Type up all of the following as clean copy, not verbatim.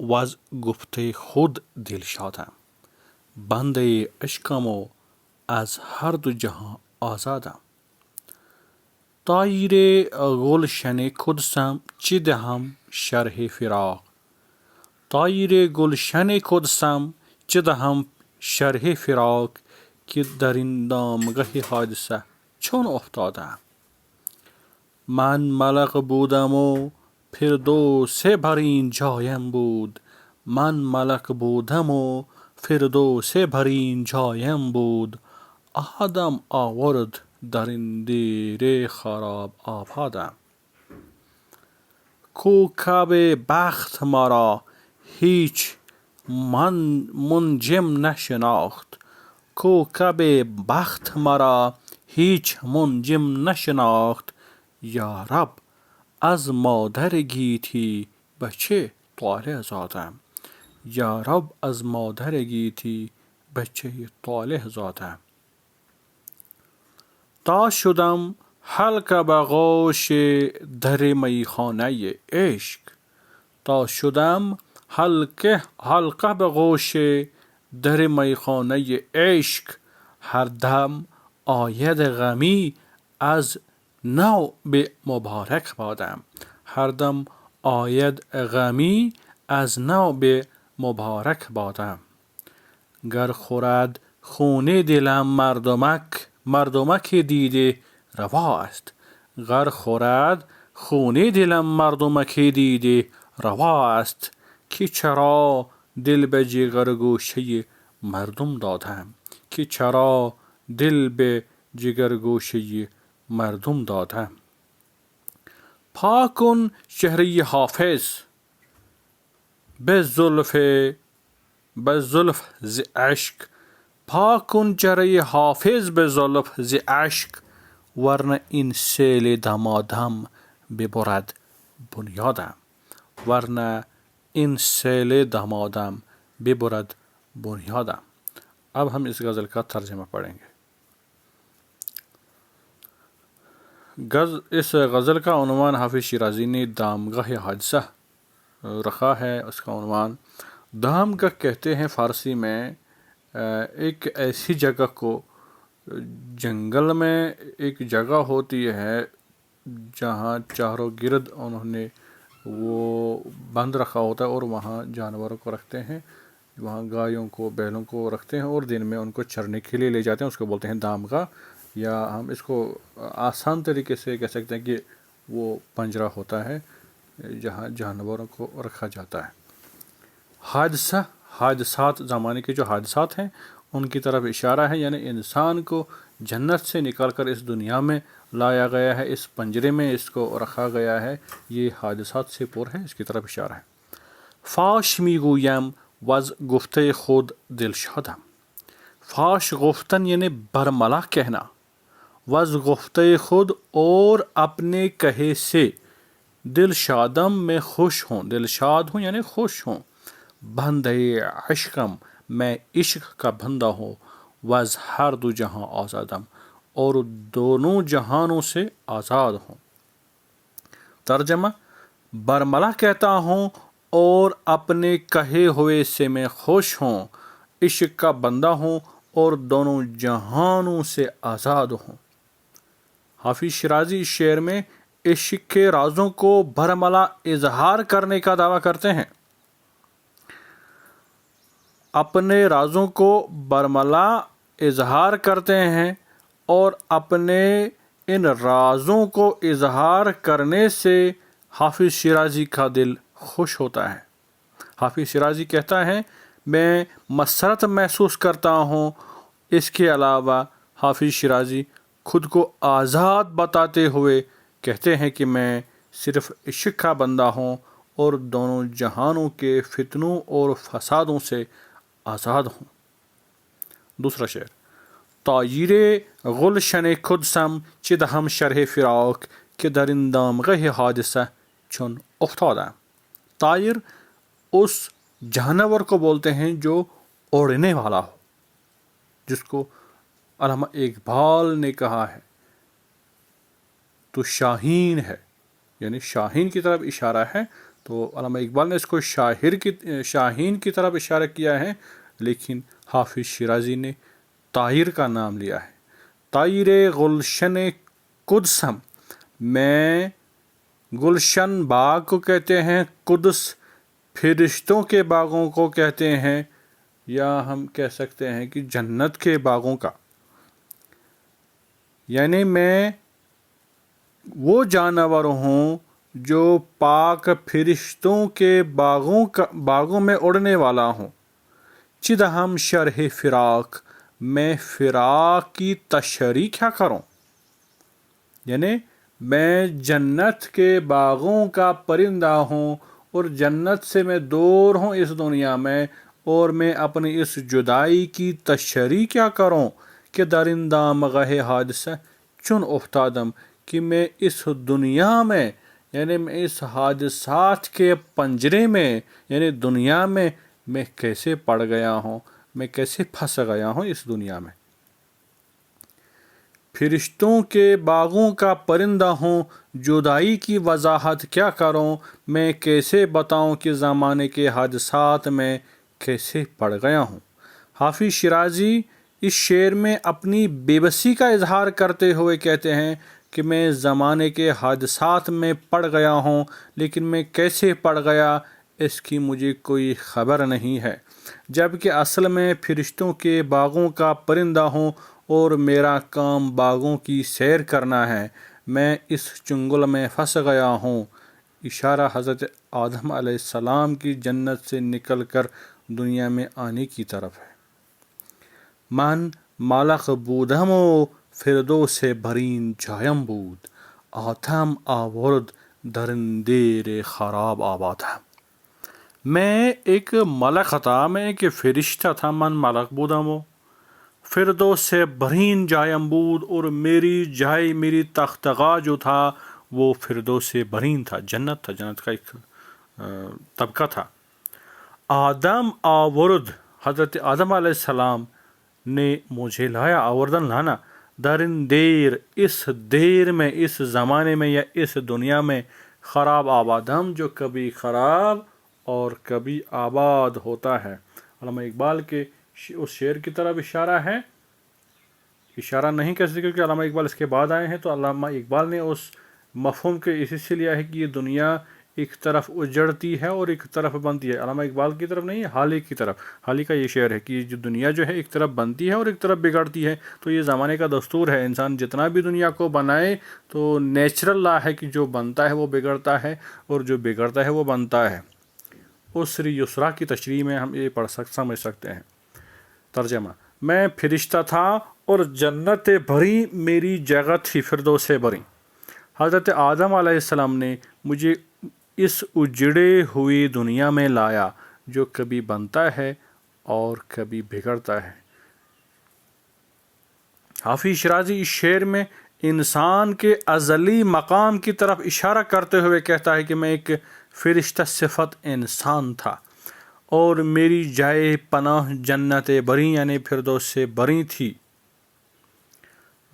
وز گفته خود دلشادم، بنده عشقم و از هر دو جهان آزادم. طایر گلشن قدسم چه دهم شرح فراق، طایر گلشن قدسم چه دهم شرح فراق، که در این دامگاه حادثه چون افتادم. من ملک بودم و فردوس بر این جایم بود، من ملک بودم و فردوس بر این جایم بود. آدم آورد در این دیر خراب آبادم. کوکب بخت مرا هیچ منجم نشناخت، کوکب بخت مرا هیچ منجم نشناخت. یا رب از مادر گیتی بچه طالع زادم، یا رب از مادر گیتی بچه طالع زادم. تا شدم حلقه به غوش در میخانه عشق، تا شدم حلقه به غوش در میخانه عشق. هر دم آید غمی از نو به مبارک بادم، هر دم آید غمی از نو به مبارک بادم. گر خورد خون دلم مردمک دیده روا است، گر خورد خون دلم مردمک دیده روا است. که چرا دل به جگر گوشه مردم دادم، که چرا دل به جگر گوشه مردم دادم. پاک کن چهره حافظ به زلف ز اشک، پاک کن چهره حافظ به زلف ز اشک. ورنه این سیل دمادم ببرد بنیادم، ورنه این سیل دمادم ببرد بنیادم. اب ہم اس غزل کا ترجمہ پڑھیں گے۔ اس غزل کا عنوان حافظ شیرازی نے دامگاہ حادثہ رکھا ہے۔ اس کا عنوان دامگاہ کہتے ہیں فارسی میں ایک ایسی جگہ کو، جنگل میں ایک جگہ ہوتی ہے جہاں چاروں گرد انہوں نے وہ بند رکھا ہوتا ہے اور وہاں جانوروں کو رکھتے ہیں، وہاں گایوں کو بیلوں کو رکھتے ہیں اور دن میں ان کو چرنے کے لیے لے جاتے ہیں۔ اس کو بولتے ہیں دامگاہ، یا ہم اس کو آسان طریقے سے کہہ سکتے ہیں کہ وہ پنجرہ ہوتا ہے جہاں جانوروں کو رکھا جاتا ہے۔ حادثات زمانے کے جو حادثات ہیں ان کی طرف اشارہ ہے، یعنی انسان کو جنت سے نکال کر اس دنیا میں لایا گیا ہے، اس پنجرے میں اس کو رکھا گیا ہے، یہ حادثات سے پر ہے، اس کی طرف اشارہ ہے۔ فاش میگویم وز گفته خود دلشادم، فاش گفتن یعنی برملا کہنا، وز گفته خود اور اپنے کہے سے، دلشادم میں خوش ہوں، دلشاد ہوں یعنی خوش ہوں۔ بندے عشقم میں عشق کا بندہ ہوں، وز ہر دو جہاں آزادم اور دونوں جہانوں سے آزاد ہوں۔ ترجمہ: برملا کہتا ہوں اور اپنے کہے ہوئے سے میں خوش ہوں، عشق کا بندہ ہوں اور دونوں جہانوں سے آزاد ہوں۔ حافظ شیرازی اس شعر میں عشق کے رازوں کو برملا اظہار کرنے کا دعویٰ کرتے ہیں۔ اپنے رازوں کو برملا اظہار کرتے ہیں اور اپنے ان رازوں کو اظہار کرنے سے حافظ شیرازی کا دل خوش ہوتا ہے۔ حافظ شیرازی کہتا ہے میں مسرت محسوس کرتا ہوں۔ اس کے علاوہ حافظ شیرازی خود کو آزاد بتاتے ہوئے کہتے ہیں کہ میں صرف عشق کا بندہ ہوں اور دونوں جہانوں کے فتنوں اور فسادوں سے آزاد ہوں۔ دوسرا شعر: طایر گلشن قدسم چه دهم شرح فراق، که در این دامگاه حادثه چون افتادم. طایر اس جانور کو بولتے ہیں جو اوڑھنے والا ہو، جس کو علامہ اقبال نے کہا ہے تو شاہین ہے، یعنی شاہین کی طرف اشارہ ہے. تو علامہ اقبال نے اس کو شاہین کی طرف اشارہ کیا ہے، لیکن حافظ شیرازی نے طائر کا نام لیا ہے. طائر گلشن قدسم، میں گلشن باغ کو کہتے ہیں، قدس فرشتوں کے باغوں کو کہتے ہیں، یا ہم کہہ سکتے ہیں کہ جنت کے باغوں کا. یعنی میں وہ جانور ہوں جو پاک فرشتوں کے باغوں میں اڑنے والا ہوں. چد ہم شرح فراق، میں فراق کی تشریح کیا کروں. یعنی میں جنت کے باغوں کا پرندہ ہوں، اور جنت سے میں دور ہوں اس دنیا میں، اور میں اپنی اس جدائی کی تشریح کیا کروں کہ درندہ مغہ حادثہ چن افتادم، کہ میں اس دنیا میں، یعنی میں اس حادثات کے پنجرے میں، یعنی دنیا میں کیسے پڑ گیا ہوں، میں کیسے پھنس گیا ہوں اس دنیا میں. فرشتوں کے باغوں کا پرندہ ہوں، جدائی کی وضاحت کیا کروں، میں کیسے بتاؤں کہ زمانے کے حادثات میں کیسے پڑ گیا ہوں. حافظ شیرازی اس شعر میں اپنی بے بسی کا اظہار کرتے ہوئے کہتے ہیں کہ میں زمانے کے حادثات میں پڑ گیا ہوں، لیکن میں کیسے پڑ گیا اس کی مجھے کوئی خبر نہیں ہے، جبکہ اصل میں فرشتوں کے باغوں کا پرندہ ہوں اور میرا کام باغوں کی سیر کرنا ہے. میں اس چنگل میں پھنس گیا ہوں. اشارہ حضرت آدم علیہ السلام کی جنت سے نکل کر دنیا میں آنے کی طرف ہے. من ملک بودم و فردوس برین جایم بود، آتم آورد درندیر خراب آبادم. میں ایک ملک تھا، میں ایک فرشتہ تھا. من ملک بودم و فردوس سے برین جایم بود، اور میری جائے، میری تختگاہ جو تھا وہ فردوس سے برین تھا، جنت تھا، جنت کا ایک طبقہ تھا. آدم آورد، حضرت آدم علیہ السلام نے مجھے لایا، آوردن لانا، درن دیر، اس دیر میں، اس زمانے میں یا اس دنیا میں، خراب آبادم، جو کبھی خراب اور کبھی آباد ہوتا ہے. علامہ اقبال کے اس شعر کی طرف اشارہ ہے، اشارہ نہیں کر سکتے کہ علامہ اقبال اس کے بعد آئے ہیں. تو علامہ اقبال نے اس مفہوم کے اسی سے لیا ہے کہ یہ دنیا ایک طرف اجڑتی ہے اور ایک طرف بنتی ہے. علامہ اقبال کی طرف نہیں، حالی کی طرف. حالی کا یہ شعر ہے کہ جو دنیا جو ہے ایک طرف بنتی ہے اور ایک طرف بگڑتی ہے. تو یہ زمانے کا دستور ہے، انسان جتنا بھی دنیا کو بنائے تو نیچرل لا ہے کہ جو بنتا ہے وہ بگڑتا ہے، اور جو بگڑتا ہے وہ بنتا ہے. اسری یسرا کی تشریح میں ہم یہ سمجھ سکتے ہیں. ترجمہ: میں فرشتہ تھا اور جنت بھری میری جگہ تھی، فردوس بھری. حضرت آدم علیہ السلام نے مجھے اس اجڑے ہوئی دنیا میں لایا جو کبھی بنتا ہے اور کبھی بگڑتا ہے. حافظ شیرازی اس شعر میں انسان کے ازلی مقام کی طرف اشارہ کرتے ہوئے کہتا ہے کہ میں ایک فرشتہ صفت انسان تھا اور میری جائے پناہ جنت بری یعنی فردوس سے بری تھی.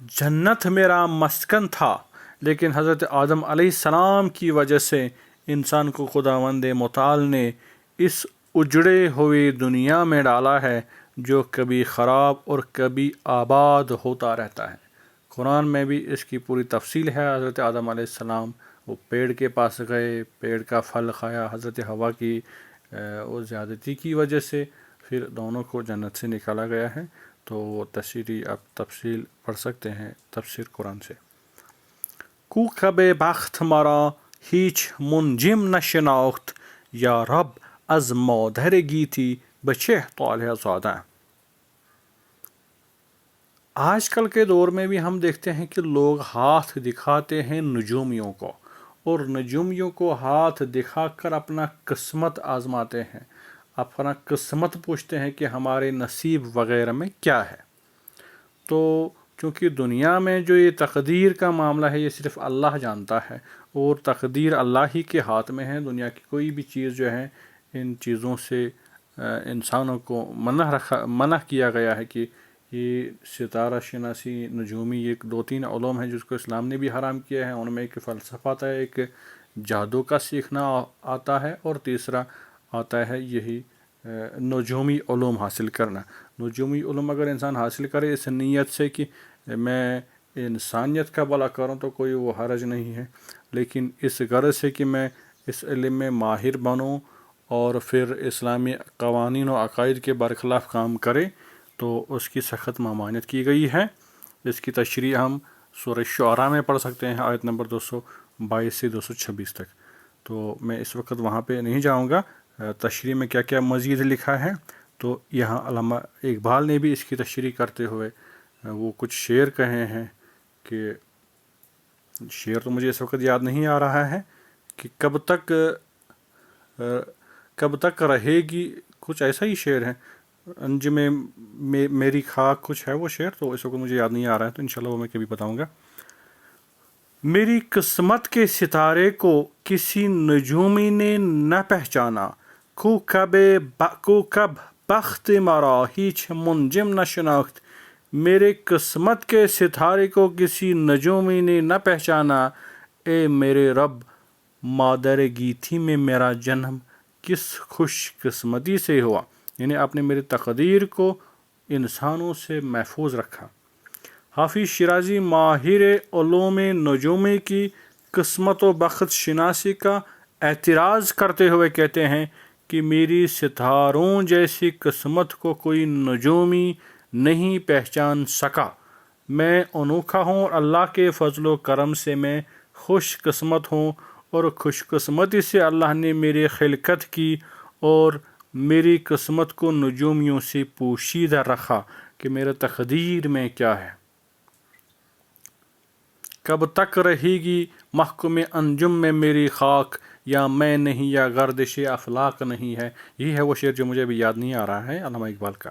جنت میرا مسکن تھا، لیکن حضرت آدم علیہ السلام کی وجہ سے انسان کو خداوند متعال نے اس اجڑے ہوئی دنیا میں ڈالا ہے جو کبھی خراب اور کبھی آباد ہوتا رہتا ہے. قرآن میں بھی اس کی پوری تفصیل ہے. حضرت آدم علیہ السلام وہ پیڑ کے پاس گئے، پیڑ کا پھل کھایا، حضرت حوا کی وہ زیادتی کی وجہ سے پھر دونوں کو جنت سے نکالا گیا ہے. تو وہ تفصیل پڑھ سکتے ہیں تفسیر قرآن سے. کوکب بخت مرا هیچ منجم نشناخت، یا رب از مادر گیتی بچه طالع زاده. آج کل کے دور میں بھی ہم دیکھتے ہیں کہ لوگ ہاتھ دکھاتے ہیں نجومیوں کو، اور نجومیوں کو ہاتھ دکھا کر اپنا قسمت آزماتے ہیں، اپنا قسمت پوچھتے ہیں کہ ہمارے نصیب وغیرہ میں کیا ہے. تو چونکہ دنیا میں جو یہ تقدیر کا معاملہ ہے یہ صرف اللہ جانتا ہے، اور تقدیر اللہ ہی کے ہاتھ میں ہے. دنیا کی کوئی بھی چیز جو ہے ان چیزوں سے انسانوں کو منع کیا گیا ہے کہ یہ ستارہ شناسی نجومی یہ 2-3 علوم ہیں جس کو اسلام نے بھی حرام کیا ہے. ان میں ایک فلسفہ آتا ہے, ایک جادو کا سیکھنا آتا ہے, اور تیسرا آتا ہے یہی نجومی علوم حاصل کرنا. نجومی علوم اگر انسان حاصل کرے اس نیت سے کہ میں انسانیت کا بھلا کروں تو کوئی وہ حرج نہیں ہے, لیکن اس غرض سے کہ میں اس علم میں ماہر بنوں اور پھر اسلامی قوانین و عقائد کے برخلاف کام کرے تو اس کی سخت ممانعت کی گئی ہے. اس کی تشریح ہم سورہ شعراء میں پڑھ سکتے ہیں, آیت نمبر 222 سے 226 تک. تو میں اس وقت وہاں پہ نہیں جاؤں گا. تشریح میں کیا کیا مزید لکھا ہے تو یہاں علامہ اقبال نے بھی اس کی تشریح کرتے ہوئے وہ کچھ شعر کہے ہیں کہ شعر تو مجھے اس وقت یاد نہیں آ رہا ہے کہ کب تک رہے گی, کچھ ایسا ہی شعر ہے, انجم میری خاک کچھ ہے وہ شعر, تو اس وقت مجھے یاد نہیں آ رہا ہے, تو انشاءاللہ وہ میں کبھی بتاؤں گا. میری قسمت کے ستارے کو کسی نجومی نے نہ پہچانا, کو کب بخت مرا ہیچ منجم نہ شناخت. میرے قسمت کے ستارے کو کسی نجومی نے نہ پہچانا, اے میرے رب مادر گیتی میں میرا جنم کس خوش قسمتی سے ہوا. یعنی آپ نے میری تقدیر کو انسانوں سے محفوظ رکھا. حافظ شیرازی ماہر علوم نجومی کی قسمت و بخت شناسی کا اعتراض کرتے ہوئے کہتے ہیں کہ میری ستاروں جیسی قسمت کو کوئی نجومی نہیں پہچان سکا. میں انوکھا ہوں اور اللہ کے فضل و کرم سے میں خوش قسمت ہوں, اور خوش قسمتی سے اللہ نے میری خلقت کی اور میری قسمت کو نجومیوں سے پوشیدہ رکھا کہ میرے تقدیر میں کیا ہے. کب تک رہے گی محکم انجم میں میری خاک, یا میں نہیں یا گردش افلاک نہیں ہے. یہی ہے وہ شعر جو مجھے بھی یاد نہیں آ رہا ہے علامہ اقبال کا,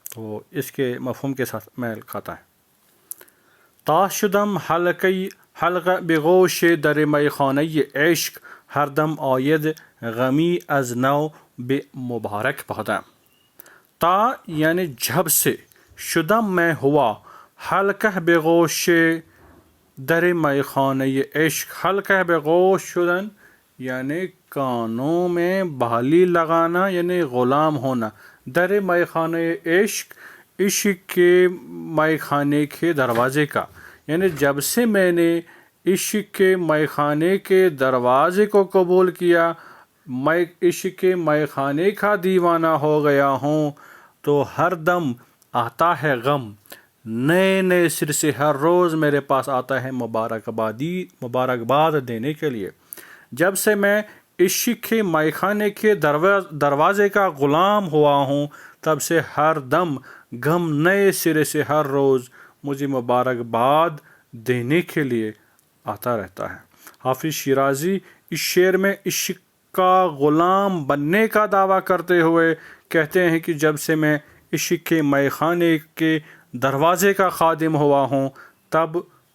تو اس کے مفہوم کے ساتھ میل کھاتا ہے. تا شدم حلقہ بغوش در میخانہ عشق, ہر دم آید غمی از نو بے مبارک بادم. تا یعنی جب سے, شدم میں ہوا, حلقہ بغوش در میخانہ عشق. حلقہ بغوش شدن یعنی کانوں میں بالی لگانا یعنی غلام ہونا. در میخانہ عشق, عشق کے میخانے کے دروازے کا, یعنی جب سے میں نے عشق کے میخانے کے دروازے کو قبول کیا, میں عشق کے میخانے کا دیوانہ ہو گیا ہوں, تو ہر دم آتا ہے غم, نئے نئے سر سے ہر روز میرے پاس آتا ہے مبارکباد دینے کے لیے. جب سے میں عشق کے میخانے کے دروازے کا غلام ہوا ہوں, تب سے ہر دم غم نئے سرے سے ہر روز مجھے مبارکباد دینے کے لیے آتا رہتا ہے. حافظ شیرازی اس شعر میں عشق کا غلام بننے کا دعویٰ کرتے ہوئے کہتے ہیں کہ جب سے میں عشق کے میخانے کے دروازے کا خادم ہوا ہوں, تب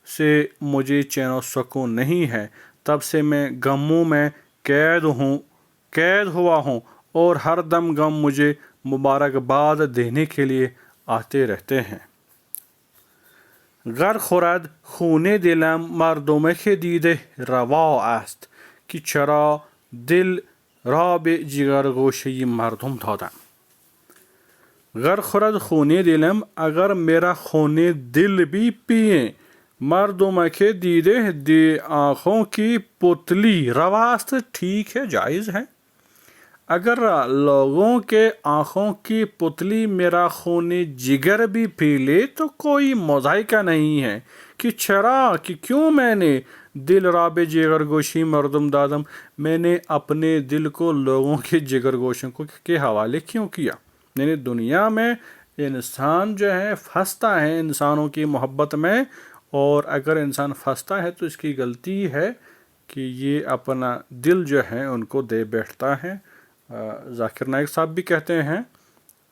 سے مجھے چین و سکون نہیں ہے. تب سے میں غموں میں قید ہوا ہوں, اور ہر دم غم مجھے مبارکباد دینے کے لیے آتے رہتے ہیں. گر خورد خون دلم مردم که دیده روا است, که چرا دل را به جگرگوشه مردم دادم. گر خورد خون دلم, اگر میرا خون دل بھی پیئیں, مردم کے دیدے آنکھوں کی پتلی, رواست ٹھیک ہے جائز ہے. اگر لوگوں کے آنکھوں کی پتلی میرا خون جگر بھی پی لے تو کوئی مضائقہ نہیں ہے. کہ چرا کہ کیوں میں نے دل راب جگر گوشی مردم دادم, میں نے اپنے دل کو لوگوں کے جگر گوشوں کے حوالے کیوں کیا. یعنی دنیا میں انسان جو ہے پھنستا ہے انسانوں کی محبت میں, اور اگر انسان پھنستا ہے تو اس کی غلطی ہے کہ یہ اپنا دل جو ہے ان کو دے بیٹھتا ہے. ذاکر نائک صاحب بھی کہتے ہیں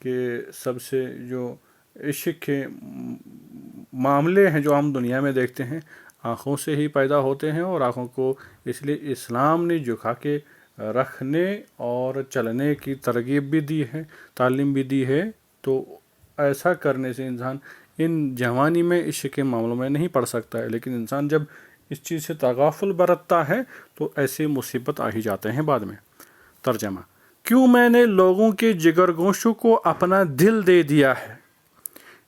کہ سب سے جو عشق کے معاملے ہیں جو ہم دنیا میں دیکھتے ہیں آنکھوں سے ہی پیدا ہوتے ہیں, اور آنکھوں کو اس لیے اسلام نے جھکا کے رکھنے اور چلنے کی ترغیب بھی دی ہے، تعلیم بھی دی ہے۔ تو ایسا کرنے سے انسان ان جوانی میں عشق کے معاملوں میں نہیں پڑ سکتا ہے، لیکن انسان جب اس چیز سے تغافل برتتا ہے تو ایسے مصیبت آ ہی جاتے ہیں بعد میں۔ ترجمہ: کیوں میں نے لوگوں کے جگر گوشوں کو اپنا دل دے دیا ہے،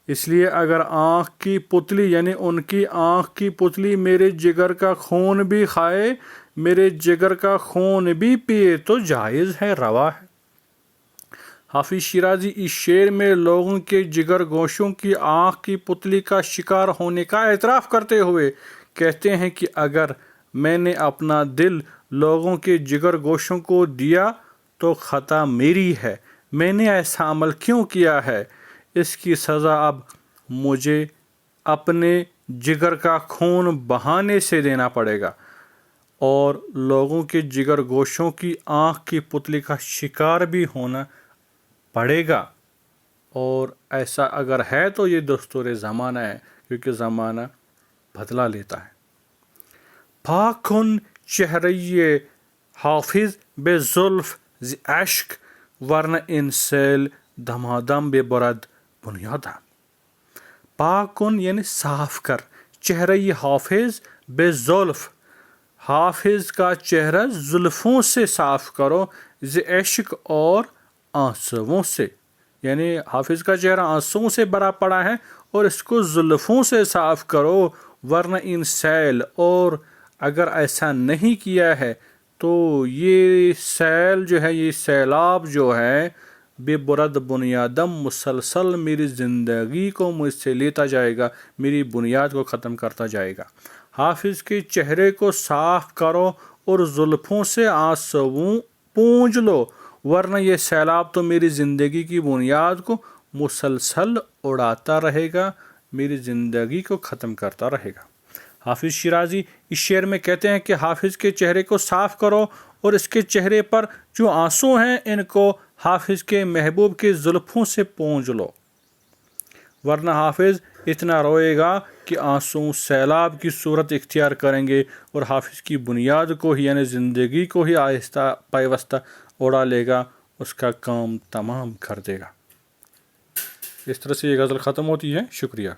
اس لیے اگر آنکھ کی پتلی یعنی ان کی آنکھ کی پتلی میرے جگر کا خون بھی کھائے، میرے جگر کا خون بھی پیے تو جائز ہے، روا ہے۔ حافظ شیرازی اس شعر میں لوگوں کے جگر گوشوں کی آنکھ کی پتلی کا شکار ہونے کا اعتراف کرتے ہوئے کہتے ہیں کہ اگر میں نے اپنا دل لوگوں کے جگر گوشوں کو دیا تو خطا میری ہے، میں نے ایسا عمل کیوں کیا ہے، اس کی سزا اب مجھے اپنے جگر کا خون بہانے سے دینا پڑے گا اور لوگوں کے جگر گوشوں کی آنکھ کی پتلی کا شکار بھی ہونا پڑے گا، اور ایسا اگر ہے تو یہ دستور زمانہ ہے، کیونکہ زمانہ بدلا لیتا ہے۔ پاک کن چہرہ حافظ بے زلف ز اشک ورنہ ان سیل دمادم بے برد بنیادہ۔ پاک کن یعنی صاف کر، چہرہ حافظ بے زلف، حافظ کا چہرہ زلفوں سے صاف کرو، ز عشق اور آنسوؤں سے، یعنی حافظ کا چہرہ آنسوؤں سے بھرا پڑا ہے اور اس کو زلفوں سے صاف کرو، ورنہ ان سیل، اور اگر ایسا نہیں کیا ہے تو یہ سیل جو ہے، یہ سیلاب جو ہے، بے برد بنیادم مسلسل میری زندگی کو مجھ سے لیتا جائے گا، میری بنیاد کو ختم کرتا جائے گا۔ حافظ کے چہرے کو صاف کرو اور زلفوں سے آنسوؤں پونجھ لو، ورنہ یہ سیلاب تو میری زندگی کی بنیاد کو مسلسل اڑاتا رہے گا، میری زندگی کو ختم کرتا رہے گا۔ حافظ شیرازی اس شعر میں کہتے ہیں کہ حافظ کے چہرے کو صاف کرو اور اس کے چہرے پر جو آنسو ہیں ان کو حافظ کے محبوب کے زلفوں سے پونجھ لو، ورنہ حافظ اتنا روئے گا کہ آنسو سیلاب کی صورت اختیار کریں گے اور حافظ کی بنیاد کو ہی یعنی زندگی کو ہی آہستہ پیوستہ اڑا لے گا، اس کا کام تمام کر دے گا۔ اس طرح سے یہ غزل ختم ہوتی ہے۔ شکریہ۔